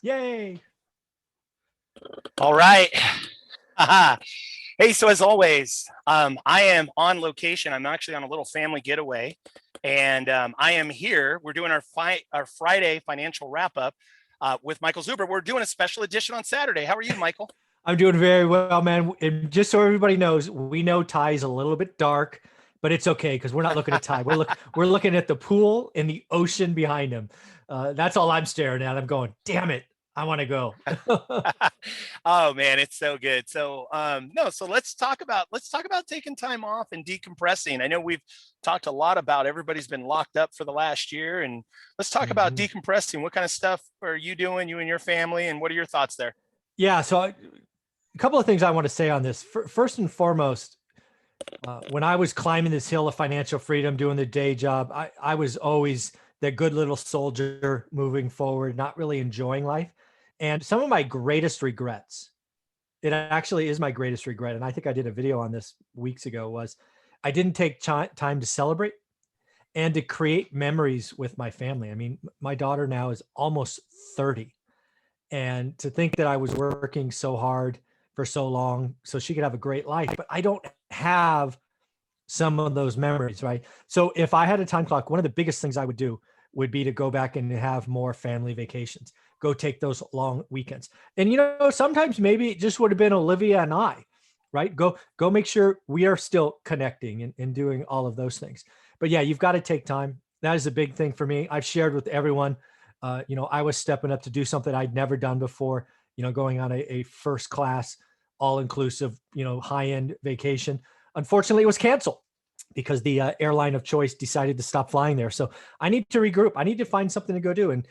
Yay. All right. Hey, so as always, I am on location. I'm actually on a little family getaway, and I am here. We're doing our Friday financial wrap up with Michael Zuber. We're doing a special edition on Saturday. How are you, Michael? I'm doing very well, man. And just so everybody knows, we know Ty is a little bit dark, but it's okay because we're not looking at Ty. We're looking at the pool and the ocean behind him. That's all I'm staring at. I'm going, damn it, I want to go. Oh man, it's so good. So no, so let's talk about taking time off and decompressing. I know we've talked a lot about everybody's been locked up for the last year, and let's talk about Mhm. decompressing. What kind of stuff are you doing, you and your family, and what are your thoughts there? Yeah. A couple of things I want to say on this. First and foremost, when I was climbing this hill of financial freedom, doing the day job, I was always the good little soldier moving forward, not really enjoying life. And some of my greatest regrets, it actually is my greatest regret. And I think I did a video on this weeks ago, was I didn't take time to celebrate and to create memories with my family. I mean, my daughter now is almost 30. And to think that I was working so hard for so long so she could have a great life, but I don't have some of those memories, right? So if I had a time clock, one of the biggest things I would do would be to go back and have more family vacations, go take those long weekends. And sometimes maybe it just would have been Olivia and I, right? Go make sure we are still connecting and doing all of those things. But yeah, you've got to take time. That is a big thing for me. I've shared with everyone. I was stepping up to do something I'd never done before. Going on a first class, all inclusive, high end vacation. Unfortunately, it was canceled because the airline of choice decided to stop flying there. So I need to regroup. I need to find something to go do. And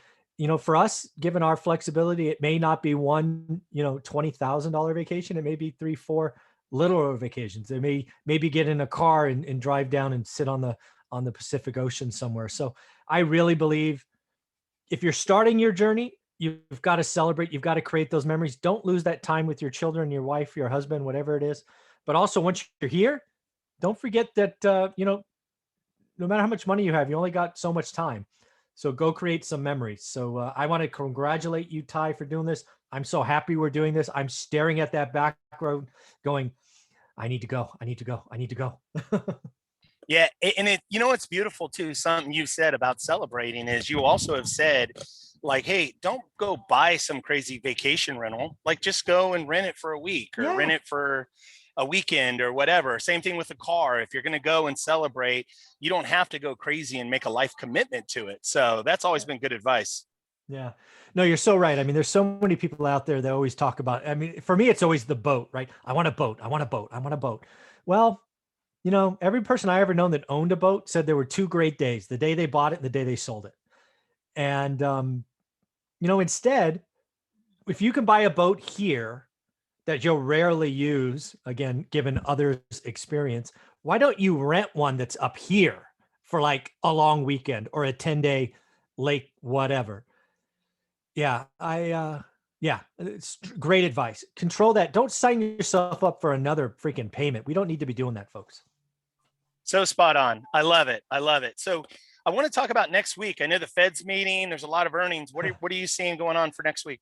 for us, given our flexibility, it may not be one, $20,000 vacation. It may be 3, 4 littler vacations. They maybe get in a car and drive down and sit on the Pacific Ocean somewhere. So I really believe if you're starting your journey, you've got to celebrate. You've got to create those memories. Don't lose that time with your children, your wife, your husband, whatever it is. But also, once you're here, don't forget that no matter how much money you have, you only got so much time. So go create some memories. So I want to congratulate you, Ty, for doing this. I'm so happy we're doing this. I'm staring at that back road, going, I need to go. I need to go. I need to go. Yeah, and it's beautiful too. Something you said about celebrating is you also have said, like, hey, don't go buy some crazy vacation rental. Like, just go and rent it for a week or rent Yeah. it for a weekend or whatever. Same thing with a car. If you're going to go and celebrate, you don't have to go crazy and make a life commitment to it. So that's always been good advice. Yeah. No, you're so right. I mean, there's so many people out there that always talk about, I mean, for me, it's always the boat, right? I want a boat. I want a boat. I want a boat. Well, every person I ever known that owned a boat said there were two great days, the day they bought it and the day they sold it. And, instead, if you can buy a boat here that you'll rarely use, again, given others' experience, why don't you rent one that's up here for like a long weekend or a 10-day lake, whatever? Yeah, it's great advice. Control that. Don't sign yourself up for another freaking payment. We don't need to be doing that, folks. So spot on. I love it. I love it. So I want to talk about next week. I know the Fed's meeting. There's a lot of earnings. What are you seeing going on for next week?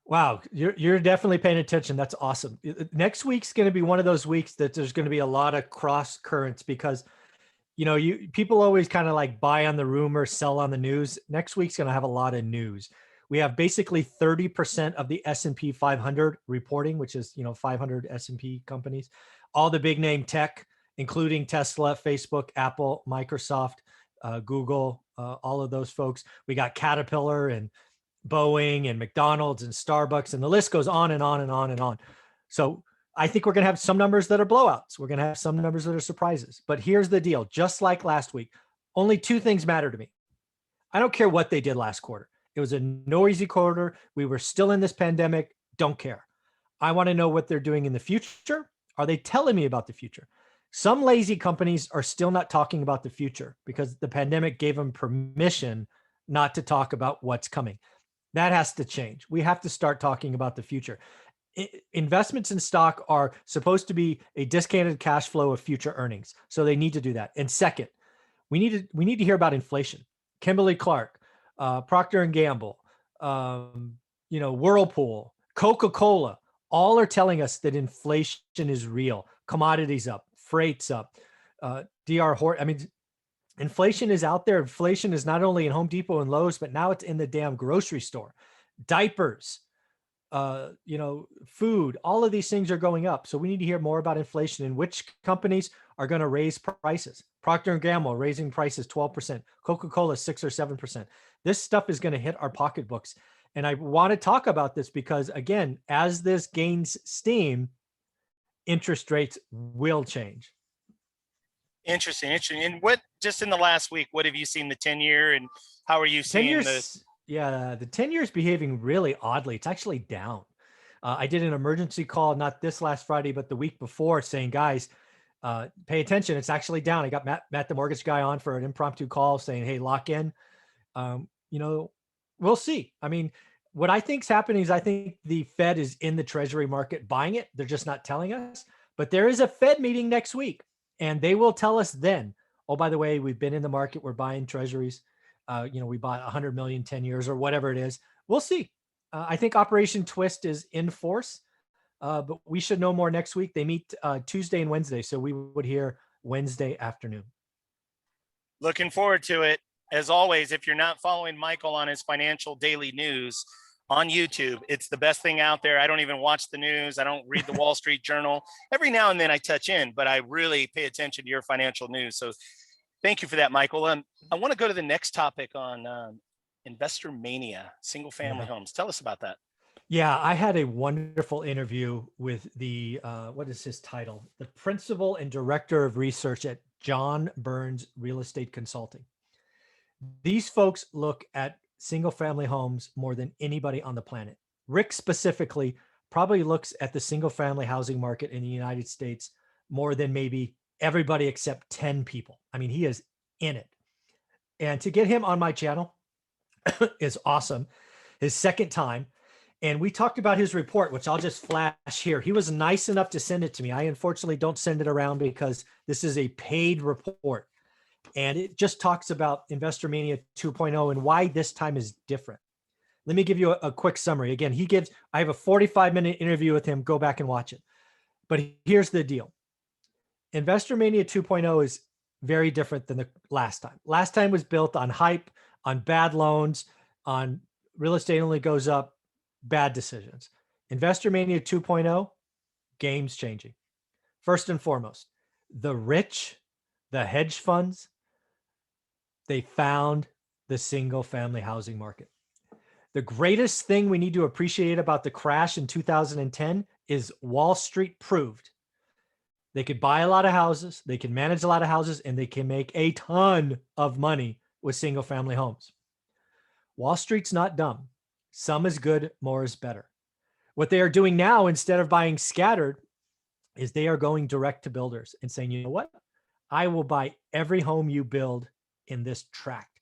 Wow, you're definitely paying attention. That's awesome. Next week's going to be one of those weeks that there's going to be a lot of cross currents because you people always kind of like buy on the rumor, sell on the news. Next week's going to have a lot of news. We have basically 30% of the S&P 500 reporting, which is 500 S&P companies, all the big name tech, including Tesla, Facebook, Apple, Microsoft, Google, all of those folks. We got Caterpillar and Boeing and McDonald's and Starbucks, and the list goes on and on and on and on. So I think we're going to have some numbers that are blowouts. We're going to have some numbers that are surprises. But here's the deal. Just like last week, only two things matter to me. I don't care what they did last quarter. It was a noisy quarter. We were still in this pandemic. Don't care. I want to know what they're doing in the future. Are they telling me about the future? Some lazy companies are still not talking about the future because the pandemic gave them permission not to talk about what's coming. That has to change. We have to start talking about the future. Investments in stock are supposed to be a discounted cash flow of future earnings. So they need to do that. And second, we need to hear about inflation. Kimberly Clark, Procter and Gamble, Whirlpool, Coca-Cola, all are telling us that inflation is real. Commodities up, freights up, I mean, inflation is out there. Inflation is not only in Home Depot and Lowe's, but now it's in the damn grocery store. Diapers, food, all of these things are going up. So we need to hear more about inflation and which companies are going to raise prices. Procter and Gamble raising prices 12%, Coca-Cola 6 or 7%. This stuff is going to hit our pocketbooks. And I want to talk about this because, again, as this gains steam, interest rates will change. Interesting. And what, just in the last week, what have you seen the 10-year, and how are you 10 seeing years, the 10 years behaving really oddly. It's actually down. I did an emergency call, not this last Friday, but the week before, saying, guys, pay attention. It's actually down. I got Matt, the mortgage guy, on for an impromptu call saying, hey, lock in. We'll see. I mean, what I think is happening is I think the Fed is in the treasury market buying it. They're just not telling us. But there is a Fed meeting next week, and they will tell us then, oh, by the way, we've been in the market. We're buying treasuries. We bought 100 million, 10 years or whatever it is. We'll see. I think Operation Twist is in force, but we should know more next week. They meet Tuesday and Wednesday, so we would hear Wednesday afternoon. Looking forward to it. As always, if you're not following Michael on his financial daily news on YouTube, it's the best thing out there. I don't even watch the news. I don't read the Wall Street Journal. Every now and then I touch in, but I really pay attention to your financial news. So thank you for that, Michael. I want to go to the next topic on investor mania, single family homes. Tell us about that. Yeah, I had a wonderful interview with the, what is his title? The principal and director of research at John Burns Real Estate Consulting. These folks look at single family homes more than anybody on the planet. Rick specifically probably looks at the single family housing market in the United States more than maybe everybody except 10 people. I mean, he is in it. And to get him on my channel is awesome. His second time. And we talked about his report, which I'll just flash here. He was nice enough to send it to me. I unfortunately don't send it around because this is a paid report. And it just talks about Investor Mania 2.0 and why this time is different. Let me give you a quick summary. Again, I have a 45-minute interview with him. Go back and watch it. But here's the deal. Investor Mania 2.0 is very different than the last time. Last time was built on hype, on bad loans, on real estate only goes up, bad decisions. Investor Mania 2.0, game's changing. First and foremost, the rich, the hedge funds, they found the single family housing market. The greatest thing we need to appreciate about the crash in 2010 is Wall Street proved they could buy a lot of houses, they can manage a lot of houses, and they can make a ton of money with single family homes. Wall Street's not dumb. Some is good, more is better. What they are doing now, instead of buying scattered, is they are going direct to builders and saying, you know what? I will buy every home you build in this tract.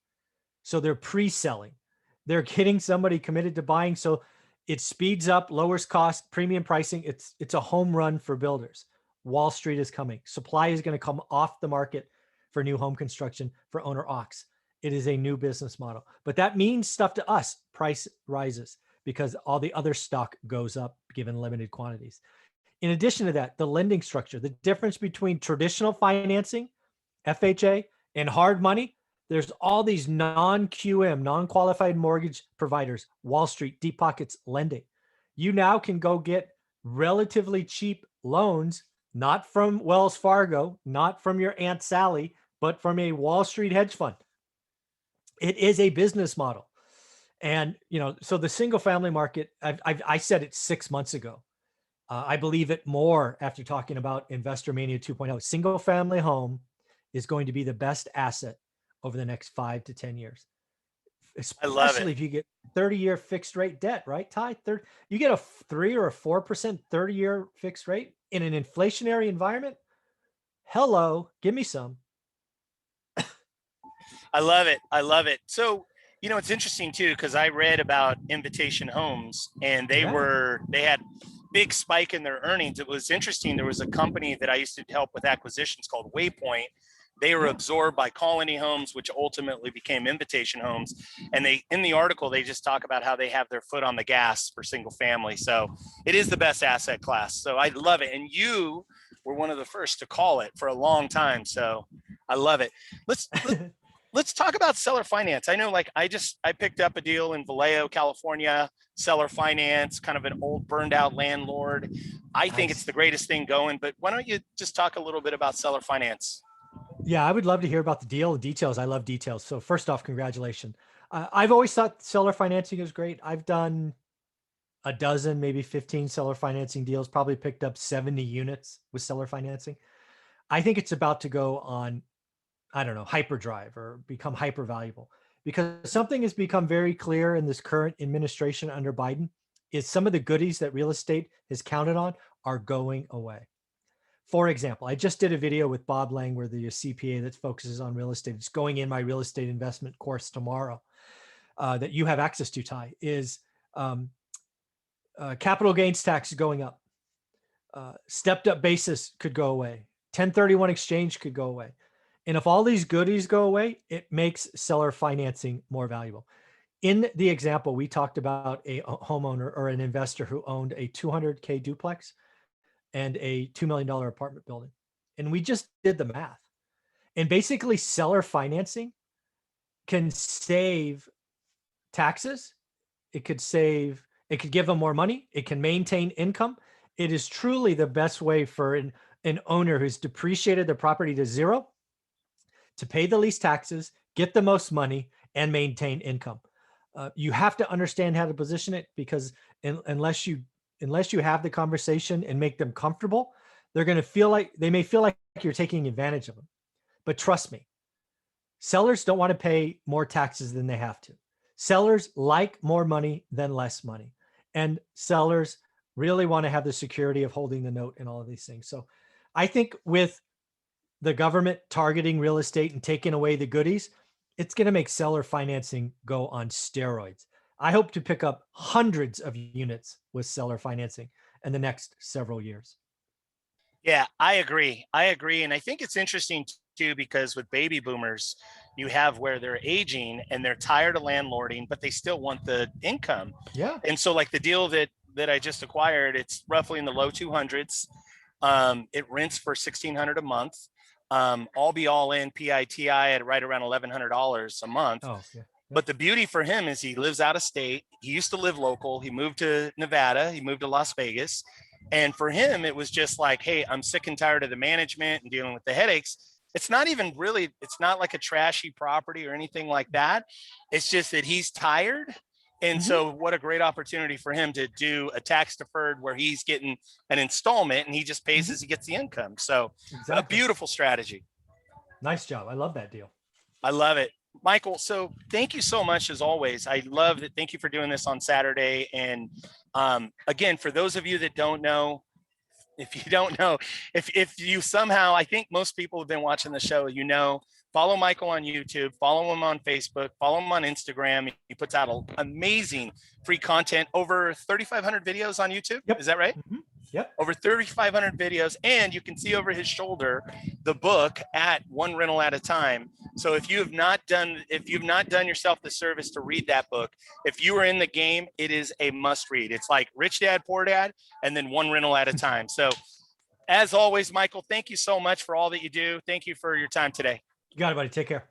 So they're pre-selling. They're getting somebody committed to buying. So it speeds up, lowers cost, premium pricing. It's a home run for builders. Wall Street is coming. Supply is going to come off the market for new home construction for owner occs. It is a new business model, but that means stuff to us. Price rises because all the other stock goes up given limited quantities. In addition to that, the lending structure, the difference between traditional financing, FHA, and hard money, there's all these non-QM, non-qualified mortgage providers, Wall Street, deep pockets lending. You now can go get relatively cheap loans, not from Wells Fargo, not from your Aunt Sally, but from a Wall Street hedge fund. It is a business model. And, so the single family market, I said it 6 months ago. I believe it more after talking about Investor Mania 2.0. Single family home is going to be the best asset over the next 5 to 10 years. I love it. Especially if you get 30-year fixed rate debt, right, Ty? You get a 3 or a 4% 30-year fixed rate in an inflationary environment. Hello, give me some. I love it. I love it. So, it's interesting too, because I read about Invitation Homes and they had big spike in their earnings. It was interesting. There was a company that I used to help with acquisitions called Waypoint. They were Yeah. absorbed by Colony Homes, which ultimately became Invitation Homes. And they, in the article, they just talk about how they have their foot on the gas for single family. So it is the best asset class. So I love it. And you were one of the first to call it for a long time. So I love it. Let's talk about seller finance. I know, like, I picked up a deal in Vallejo, California, seller finance, kind of an old burned out landlord. I think it's Nice. the greatest thing going, but why don't you just talk a little bit about seller finance? Yeah, I would love to hear about the deal, the details. I love details. So first off, congratulations. I've always thought seller financing is great. I've done a dozen, maybe 15 seller financing deals, probably picked up 70 units with seller financing. I think it's about to go on, I don't know, hyperdrive or become hyper valuable, because something has become very clear in this current administration under Biden is some of the goodies that real estate has counted on are going away. For example, I just did a video with Bob Langworthy, the CPA that focuses on real estate. It's going in my real estate investment course tomorrow that you have access to, Ty, is um, capital gains tax going up. Stepped up basis could go away. 1031 exchange could go away. And if all these goodies go away, it makes seller financing more valuable. In the example, we talked about a homeowner or an investor who owned a 200K duplex and a $2 million apartment building. And we just did the math. And basically, seller financing can save taxes. It could give them more money. It can maintain income. It is truly the best way for an owner who's depreciated their property to zero to pay the least taxes, get the most money, and maintain income. You have to understand how to position it, because unless you have the conversation and make them comfortable, they may feel like you're taking advantage of them. But trust me, sellers don't want to pay more taxes than they have to. Sellers like more money than less money. And sellers really want to have the security of holding the note and all of these things. So I think with the government targeting real estate and taking away the goodies, it's going to make seller financing go on steroids. I hope to pick up hundreds of units with seller financing in the next several years. Yeah, I agree. I agree. And I think it's interesting too, because with baby boomers, you have where they're aging and they're tired of landlording, but they still want the income. Yeah. And so, like, the deal that I just acquired, it's roughly in the low 200s. It rents for $1,600 a month. All be all in PITI at right around $1,100 a month. Oh, yeah. But the beauty for him is he lives out of state. He used to live local. He moved to Nevada. He moved to Las Vegas. And for him, it was just like, hey, I'm sick and tired of the management and dealing with the headaches. It's not even really, it's not like a trashy property or anything like that. It's just that he's tired. And so what a great opportunity for him to do a tax deferred where he's getting an installment and he just pays as he gets the income. So a beautiful strategy. Nice job. I love that deal. I love it. Michael, so thank you so much as always. I love it. Thank you for doing this on Saturday. And again, for those of you that don't know, if you don't know, if you somehow, I think most people have been watching the show, follow Michael on YouTube, follow him on Facebook, follow him on Instagram. He puts out amazing free content, over 3,500 videos on YouTube. Yep. Is that right? Yep. Over 3,500 videos. And you can see over his shoulder the book at One Rental at a Time. So if you've not done yourself the service to read that book, if you are in the game, it is a must read. It's like Rich Dad, Poor Dad, and then One Rental at a Time. So as always, Michael, thank you so much for all that you do. Thank you for your time today. You got it, buddy. Take care.